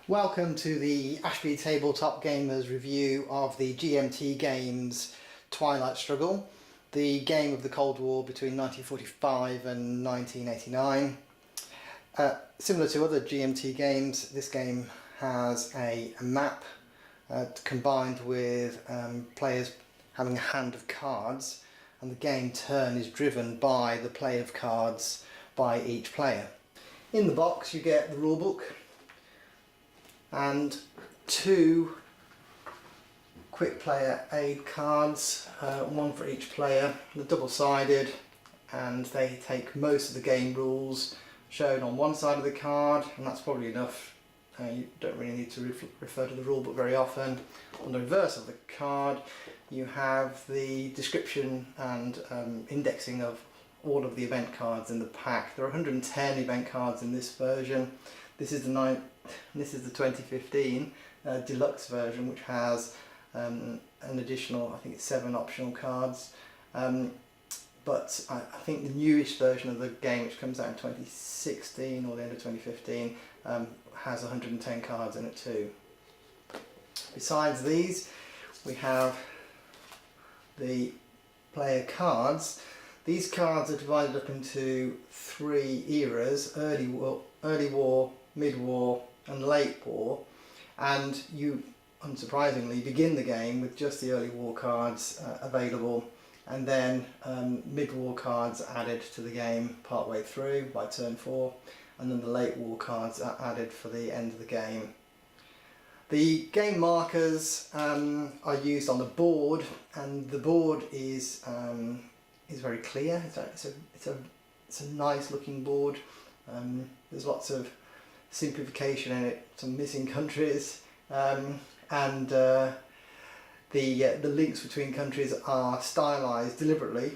Welcome to the Ashby Tabletop Gamers review of the GMT Games Twilight Struggle, the game of the Cold War between 1945 and 1989. Similar to other GMT games, this game has a map combined with players having a hand of cards, and the game turn is driven by the play of cards by each player. In the box you get the rulebook and two quick player aid cards, one for each player. They're double-sided and they take most of the game rules shown on one side of the card, and that's probably enough. You don't really need to refer to the rulebook very often. On the reverse of the card you have the description and indexing of all of the event cards in the pack. There are 110 event cards in this version. This is the 2015 deluxe version, which has an additional, I think it's 7 optional cards. But I think the newish version of the game, which comes out in 2016 or the end of 2015, has 110 cards in it too. Besides these, we have the player cards. These cards are divided up into 3 eras: early war, mid-war and late war, and you unsurprisingly begin the game with just the early war cards available, and then mid-war cards added to the game partway through by turn 4, and then the late war cards are added for the end of the game. The game markers are used on the board, and the board is very clear. It's a nice looking board. There's lots of simplification in it, some missing countries, and the links between countries are stylized deliberately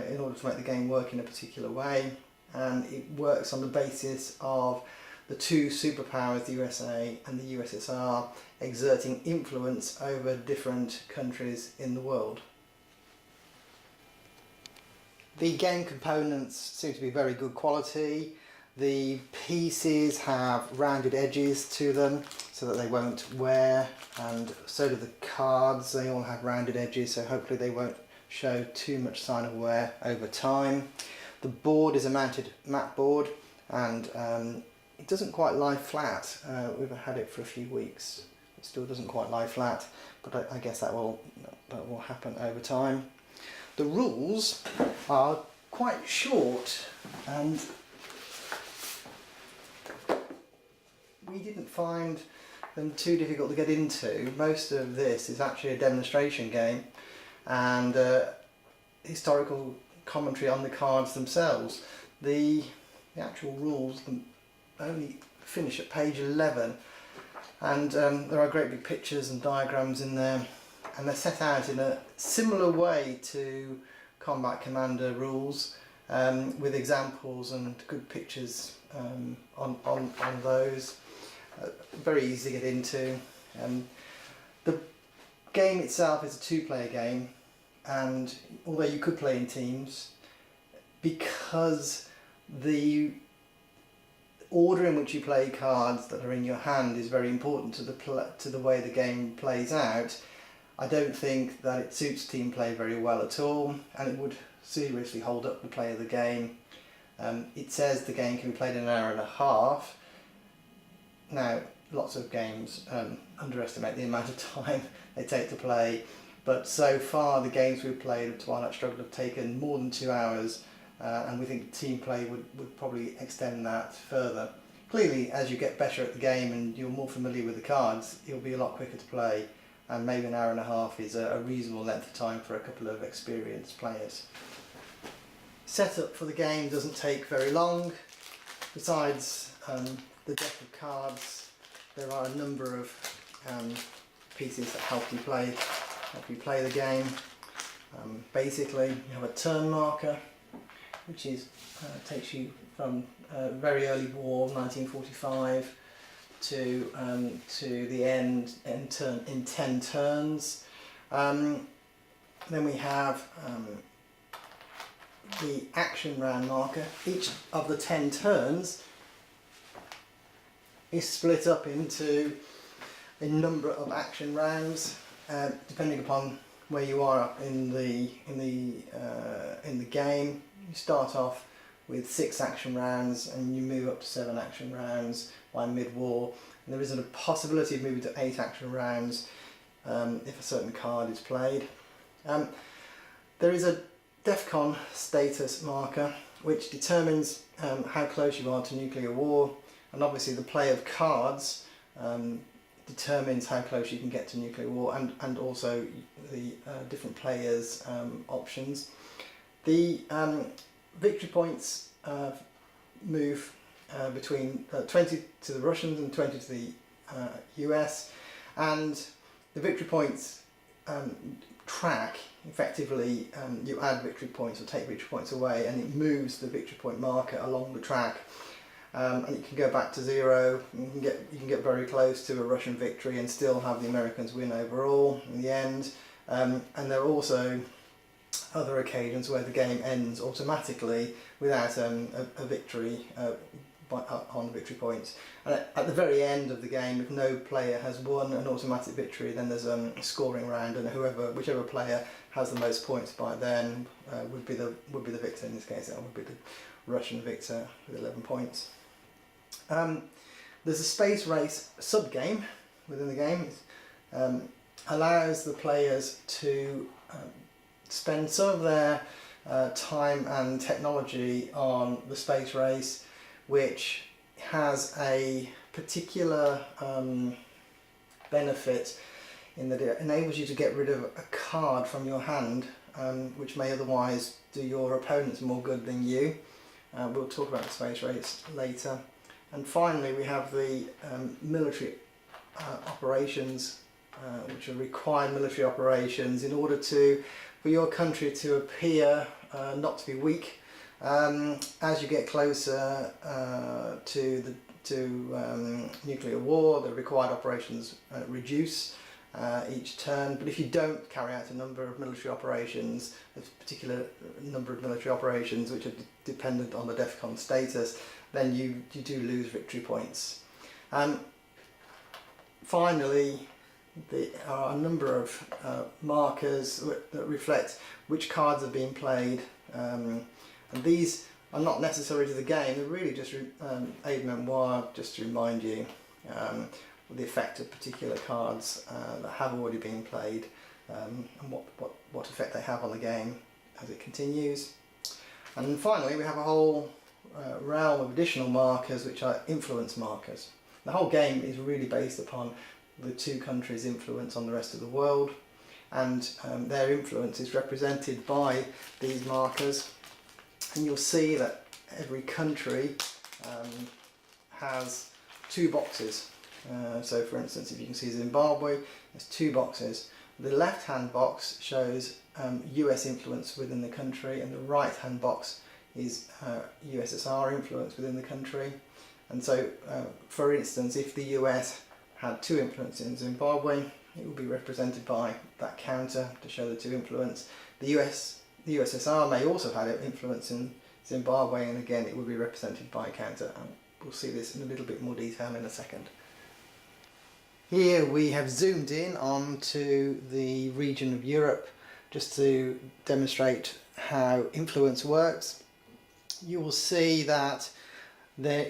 in order to make the game work in a particular way, and it works on the basis of the 2 superpowers, the USA and the USSR, exerting influence over different countries in the world. The game components seem to be very good quality. The pieces have rounded edges to them so that they won't wear, and so do the cards. They all have rounded edges, so hopefully they won't show too much sign of wear over time. The board is a mounted mat board, and it doesn't quite lie flat. We've had it for a few weeks. It still doesn't quite lie flat, but I guess that will happen over time. The rules are quite short, and we didn't find them too difficult to get into. Most of this is actually a demonstration game and historical commentary on the cards themselves. The actual rules only finish at page 11, and there are great big pictures and diagrams in there, and they're set out in a similar way to Combat Commander rules, with examples and good pictures on those. Very easy to get into. The game itself is a 2-player game, and although you could play in teams, because the order in which you play cards that are in your hand is very important to the way the game plays out, I don't think that it suits team play very well at all, and it would seriously hold up the play of the game. It says the game can be played in an hour and a half. Now, lots of games underestimate the amount of time they take to play, but so far the games we've played of Twilight Struggle have taken more than 2 hours, and we think team play would probably extend that further. Clearly, as you get better at the game and you're more familiar with the cards, it'll be a lot quicker to play, and maybe an hour and a half is a reasonable length of time for a couple of experienced players. Setup for the game doesn't take very long. Besides the deck of cards, there are a number of pieces that help you play the game. Basically, you have a turn marker, which takes you from very early war, 1945, to the end in 10 turns. Then we have the action round marker. Each of the 10 turns is split up into a number of action rounds, depending upon where you are in the game. You start off with 6 action rounds and you move up to 7 action rounds by mid-war. And there is a possibility of moving to 8 action rounds if a certain card is played. There is a DEFCON status marker which determines how close you are to nuclear war, and obviously the play of cards determines how close you can get to nuclear war, and also the different players' options. The victory points move between 20 to the Russians and 20 to the US, and the victory points track, effectively you add victory points or take victory points away, and it moves the victory point marker along the track. And you can go back to 0. You can get very close to a Russian victory and still have the Americans win overall in the end. And there are also other occasions where the game ends automatically without a victory on victory points. And at the very end of the game, if no player has won an automatic victory, then there's a scoring round, and whichever player has the most points by then would be the victor. In this case, that would be the Russian victor with 11 points. There's a space race sub-game within the game. It allows the players to spend some of their time and technology on the space race, which has a particular benefit in that it enables you to get rid of a card from your hand, which may otherwise do your opponents more good than you. We'll talk about the space race later. And finally, we have the military operations, which are required military operations in order for your country to appear not to be weak. As you get closer to nuclear war, the required operations reduce each turn. But if you don't carry out a number of military operations, a particular number of military operations which are dependent on the DEFCON status, then you do lose victory points. Finally, there are a number of markers that reflect which cards are being played, and these are not necessary to the game. They're really just aide memoire, just to remind you the effect of particular cards that have already been played, and what effect they have on the game as it continues. And finally, we have a whole realm of additional markers which are influence markers. The whole game is really based upon the two countries' influence on the rest of the world, and their influence is represented by these markers. And you'll see that every country has 2 boxes. So for instance, if you can see Zimbabwe, there's 2 boxes. The left hand box shows US influence within the country, and the right hand box is USSR influence within the country. And so for instance, if the US had 2 influence in Zimbabwe, it would be represented by that counter to show the 2 influence. The USSR may also have influence in Zimbabwe, and again it would be represented by a counter. And we'll see this in a little bit more detail in a second. Here we have zoomed in onto the region of Europe just to demonstrate how influence works. You will see that there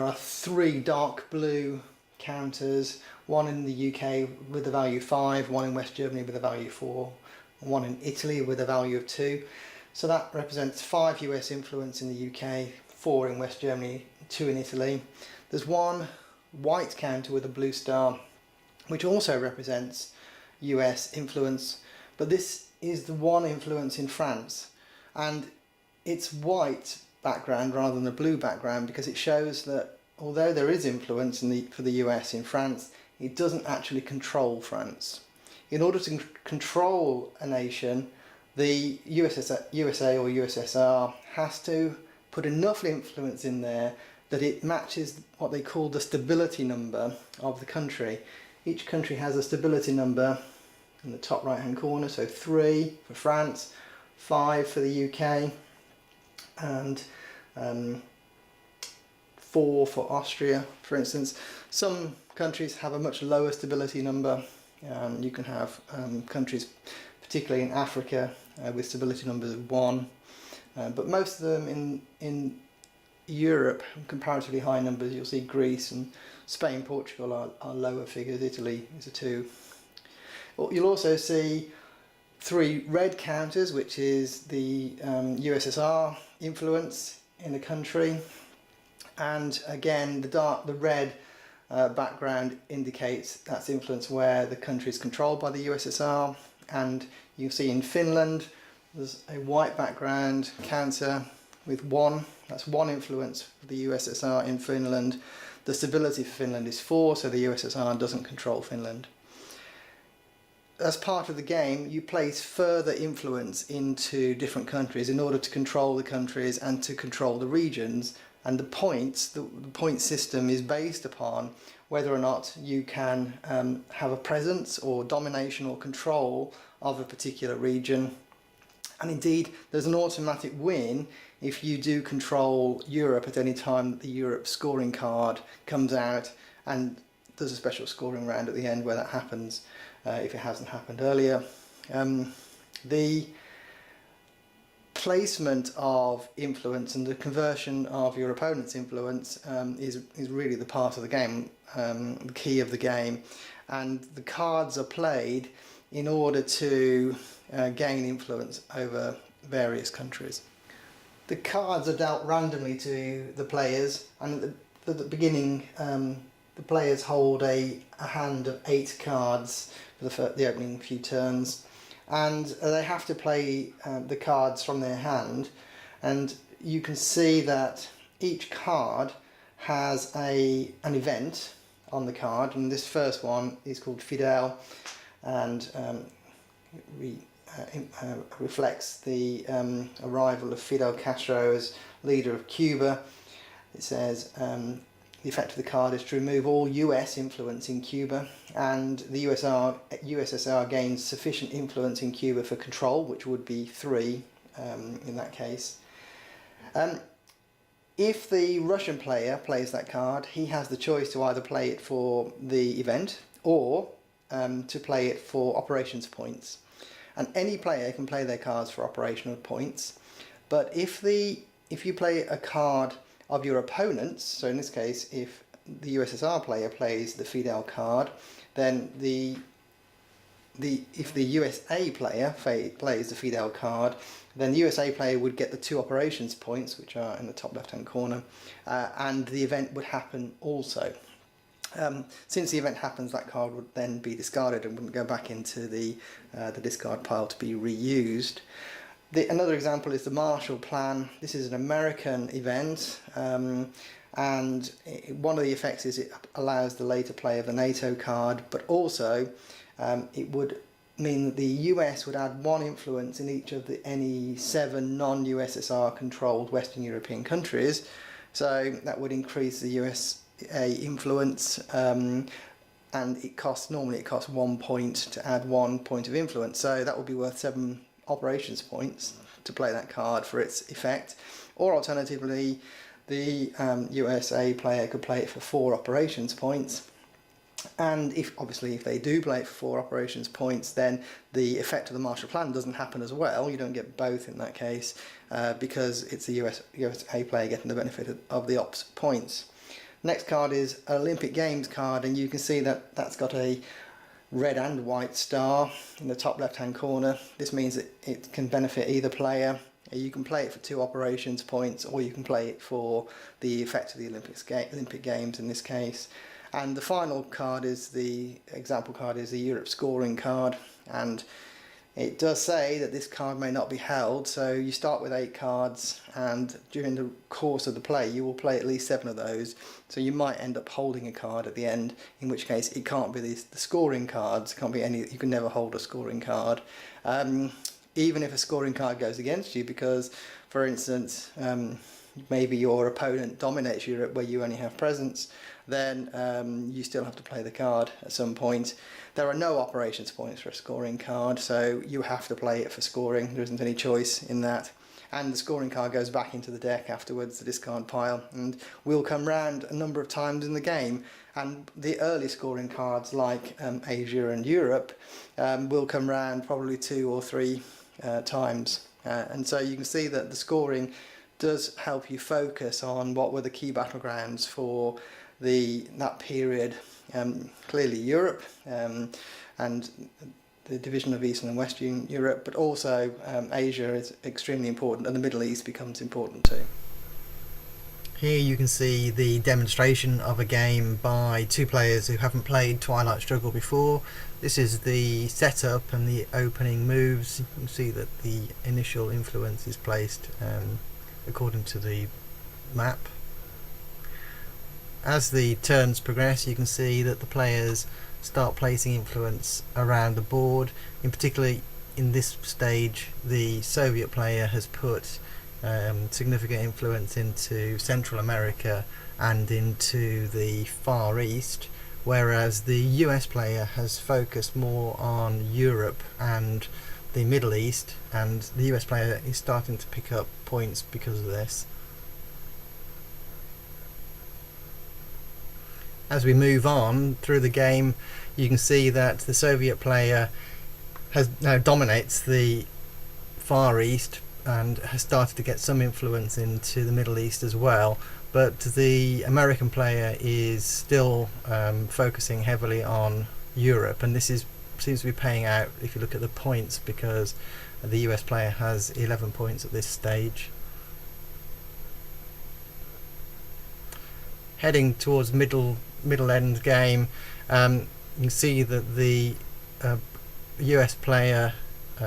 are 3 dark blue counters, one in the UK with a value 5, one in West Germany with a value 4, and one in Italy with a value of 2. So that represents 5 US influence in the UK, 4 in West Germany, 2 in Italy. There's one white counter with a blue star, which also represents US influence, but this is the one influence in France, and it's white background rather than a blue background because it shows that although there is influence for the US in France, it doesn't actually control France. In order to control a nation, the USA or USSR has to put enough influence in there that it matches what they call the stability number of the country. Each country has a stability number in the top right hand corner, so 3 for France, 5 for the UK, and 4 4 for Austria, for instance. Some countries have a much lower stability number. You can have countries, particularly in Africa, with stability numbers of 1. But most of them in Europe, comparatively high numbers. You'll see Greece and Spain, Portugal are lower figures. Italy is a 2. You'll also see 3 red counters, which is the USSR influence in the country, and again the red background indicates that's influence where the country is controlled by the USSR. And you see in Finland there's a white background counter with 1. That's 1 influence for the USSR in Finland. The stability for Finland is 4, so the USSR doesn't control Finland. As part of the game, you place further influence into different countries in order to control the countries and to control the regions. And the point system is based upon whether or not you can have a presence or domination or control of a particular region. And indeed, there's an automatic win if you do control Europe at any time that the Europe scoring card comes out, and there's a special scoring round at the end where that happens, if it hasn't happened earlier. The placement of influence and the conversion of your opponent's influence is really the part of the game, the key of the game, and the cards are played in order to gain influence over various countries. The cards are dealt randomly to the players, and at the beginning the players hold a hand of 8 cards for the opening few turns, and they have to play the cards from their hand. And you can see that each card has an event on the card, and this first one is called Fidel, and reflects the arrival of Fidel Castro as leader of Cuba. It says the effect of the card is to remove all US influence in Cuba, and the USSR gains sufficient influence in Cuba for control, which would be 3 in that case. If the Russian player plays that card, he has the choice to either play it for the event or to play it for operations points. And any player can play their cards for operational points, but if you play a card of your opponents, so in this case if the USSR player plays the Fidel card, then if the USA player plays the Fidel card, then the USA player would get the 2 operations points, which are in the top left hand corner, and the event would happen also. Since the event happens, that card would then be discarded and wouldn't go back into the discard pile to be reused. Another example is the Marshall Plan. This is an American event, and one of the effects is it allows the later play of the NATO card, but also it would mean that the US would add 1 influence in each of any 7 non-USSR controlled Western European countries, so that would increase the USA influence, and normally it costs 1 point to add 1 point of influence, so that would be worth 7 operations points to play that card for its effect. Or alternatively, the USA player could play it for 4 operations points, and if they do play it for 4 operations points, then the effect of the Marshall Plan doesn't happen as well. You don't get both in that case, because it's the USA player getting the benefit of the ops points. Next card is an Olympic Games card, and you can see that that's got a red and white star in the top left hand corner. This means that it can benefit either player. You can play it for 2 operations points, or you can play it for the effect of the Olympic Games in this case. And the final card is the example card, is the Europe scoring card, and it does say that this card may not be held, so you start with 8 cards, and during the course of the play you will play at least 7 of those, so you might end up holding a card at the end, in which case it can't be the scoring cards, can't be any, you can never hold a scoring card, even if a scoring card goes against you, because for instance maybe your opponent dominates Europe where you only have presence, then you still have to play the card at some point. There are no operations points for a scoring card, so you have to play it for scoring. There isn't any choice in that. and the scoring card goes back into the deck afterwards, the discard pile, and we'll come round a number of times in the game. And the early scoring cards like Asia and Europe will come round probably 2 or 3 times. And so you can see that the scoring does help you focus on what were the key battlegrounds for that period. Clearly Europe and the division of Eastern and Western Europe, but also Asia is extremely important, and the Middle East becomes important too. Here you can see the demonstration of a game by 2 players who haven't played Twilight Struggle before. This is the setup and the opening moves. You can see that the initial influence is placed according to the map. As the turns progress, you can see that the players start placing influence around the board. In particular, in this stage, the Soviet player has put significant influence into Central America and into the Far East, whereas the US player has focused more on Europe and the Middle East, and the US player is starting to pick up points because of this. As we move on through the game, you can see that the Soviet player now dominates the Far East and has started to get some influence into the Middle East as well, but the American player is still focusing heavily on Europe, and this seems to be paying out if you look at the points, because the US player has 11 points at this stage. Heading towards middle end game, you can see that the US player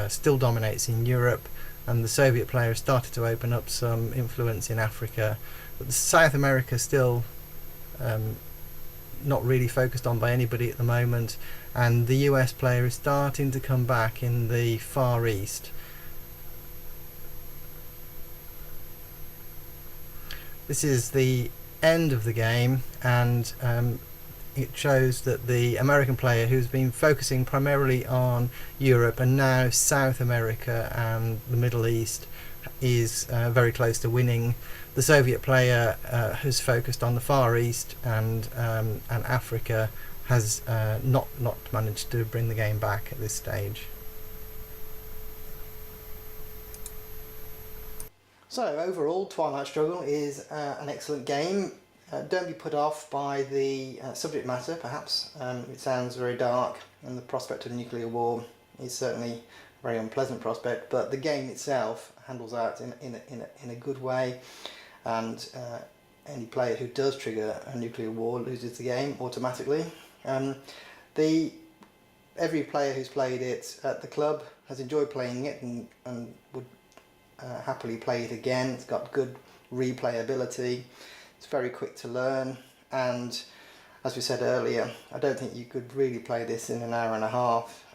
still dominates in Europe, and the Soviet player has started to open up some influence in Africa, but South America is still not really focused on by anybody at the moment, and the US player is starting to come back in the Far East. This is the end of the game, and it shows that the American player, who's been focusing primarily on Europe and now South America and the Middle East, is very close to winning. The Soviet player has focused on the Far East and Africa has not managed to bring the game back at this stage. So overall, Twilight Struggle is an excellent game. Don't be put off by the subject matter, perhaps. It sounds very dark, and the prospect of nuclear war is certainly a very unpleasant prospect, but the game itself handles that in a good way, and any player who does trigger a nuclear war loses the game automatically. Every player who's played it at the club has enjoyed playing it and would happily play it again. It's got good replayability. It's very quick to learn, and as we said earlier, I don't think you could really play this in an hour and a half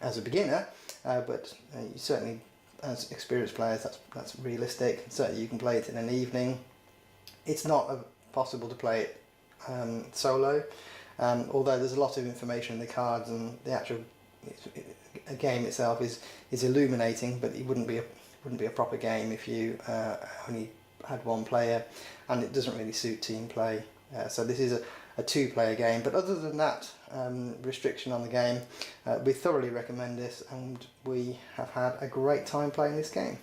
as a beginner, but you certainly, as experienced players, that's realistic. Certainly you can play it in an evening. It's not possible to play it solo, although there's a lot of information in the cards, and the actual game itself is illuminating, but it wouldn't be a proper game if you only had one player, and it doesn't really suit team play. So this is a 2-player game, but other than that restriction on the game, we thoroughly recommend this, and we have had a great time playing this game.